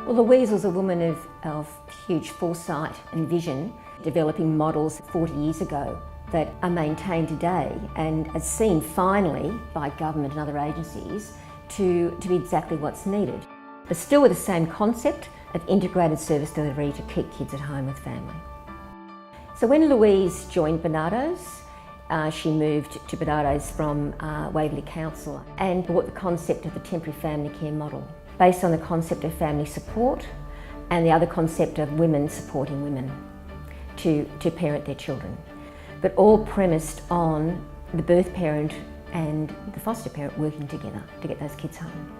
Well, Louise was a woman of huge foresight and vision, developing models 40 years ago that are maintained today and are seen finally by government and other agencies to be exactly what's needed. But still with the same concept of integrated service delivery to keep kids at home with family. So when Louise joined Barnardos, she moved to Barnardos from Waverley Council and brought the concept of the temporary family care model, based on the concept of family support and the other concept of women supporting women to parent their children, but all premised on the birth parent and the foster parent working together to get those kids home.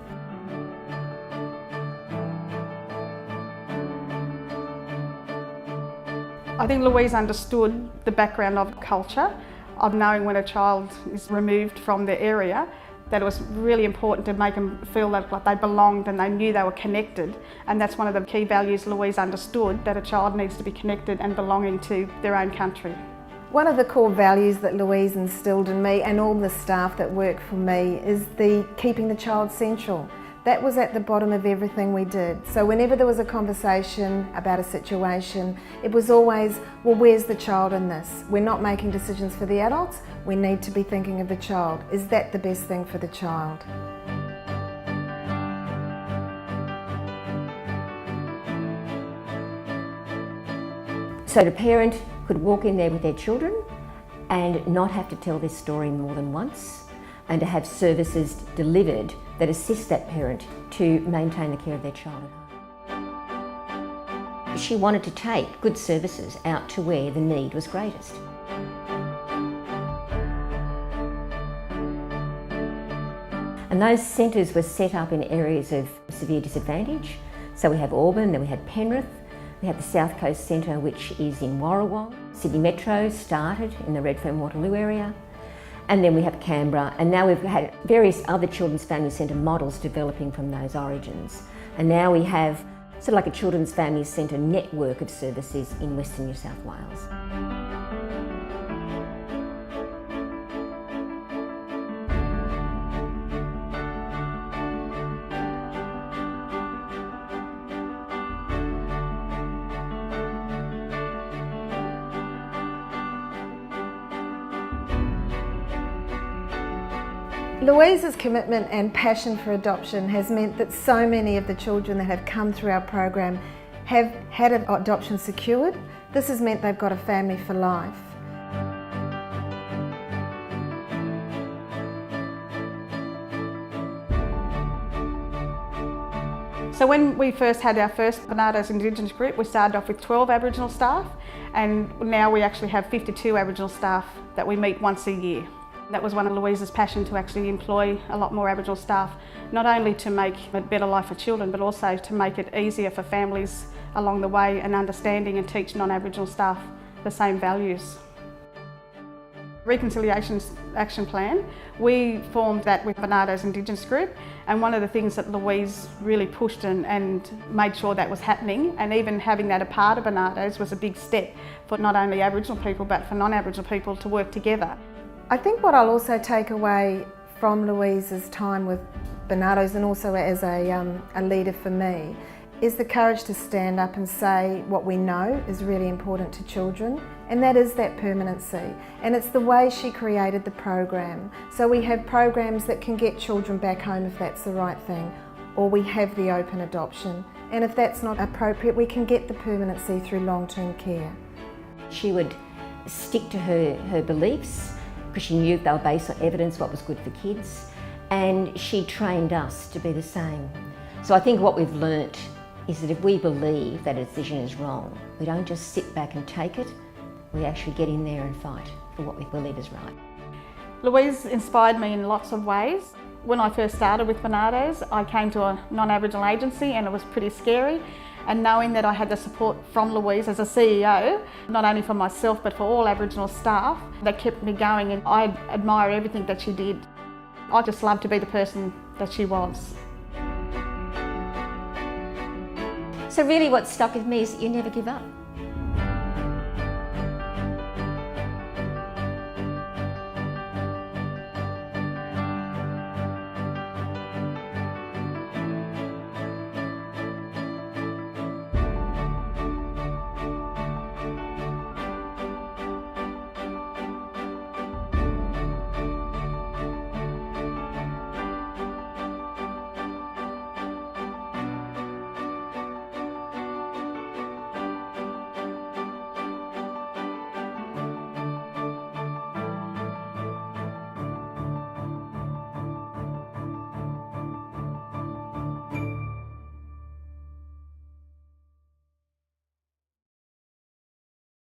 I think Louise understood the background of culture, of knowing when a child is removed from their area, that it was really important to make them feel that like they belonged and they knew they were connected. And that's one of the key values Louise understood, that a child needs to be connected and belonging to their own country. One of the core values that Louise instilled in me and all the staff that work for me is the keeping the child central. That was at the bottom of everything we did. So whenever there was a conversation about a situation, it was always, well, where's the child in this? We're not making decisions for the adults, we need to be thinking of the child. Is that the best thing for the child? So the parent could walk in there with their children and not have to tell their story more than once, and to have services delivered that assist that parent to maintain the care of their child at home. She wanted to take good services out to where the need was greatest. And those centres were set up in areas of severe disadvantage. So we have Auburn, then we had Penrith, we have the South Coast Centre, which is in Warrawong. Sydney Metro started in the Redfern-Waterloo area. And then we have Canberra, and now we've had various other children's family centre models developing from those origins. And now we have sort of like a children's family centre network of services in Western New South Wales. Louise's commitment and passion for adoption has meant that so many of the children that have come through our program have had adoption secured. This has meant they've got a family for life. So when we first had our first Barnardos Indigenous group, we started off with 12 Aboriginal staff, and now we actually have 52 Aboriginal staff that we meet once a year. That was one of Louise's passion, to actually employ a lot more Aboriginal staff, not only to make a better life for children, but also to make it easier for families along the way, and understanding and teach non-Aboriginal staff the same values. Reconciliation Action Plan, we formed that with Barnardos Indigenous Group, and one of the things that Louise really pushed and made sure that was happening, and even having that a part of Barnardos, was a big step for not only Aboriginal people but for non-Aboriginal people to work together. I think what I'll also take away from Louise's time with Barnardos, and also as a leader for me, is the courage to stand up and say what we know is really important to children, and that is that permanency. And it's the way she created the program. So we have programs that can get children back home if that's the right thing, or we have the open adoption. And if that's not appropriate, we can get the permanency through long-term care. She would stick to her beliefs, because she knew they were based on evidence, what was good for kids, and she trained us to be the same. So I think what we've learnt is that if we believe that a decision is wrong, we don't just sit back and take it, we actually get in there and fight for what we believe is right. Louise inspired me in lots of ways. When I first started with Barnardos, I came to a non-Aboriginal agency and it was pretty scary. And knowing that I had the support from Louise as a CEO, not only for myself but for all Aboriginal staff, that kept me going, and I admire everything that she did. I just love to be the person that she was. So really what stuck with me is that you never give up.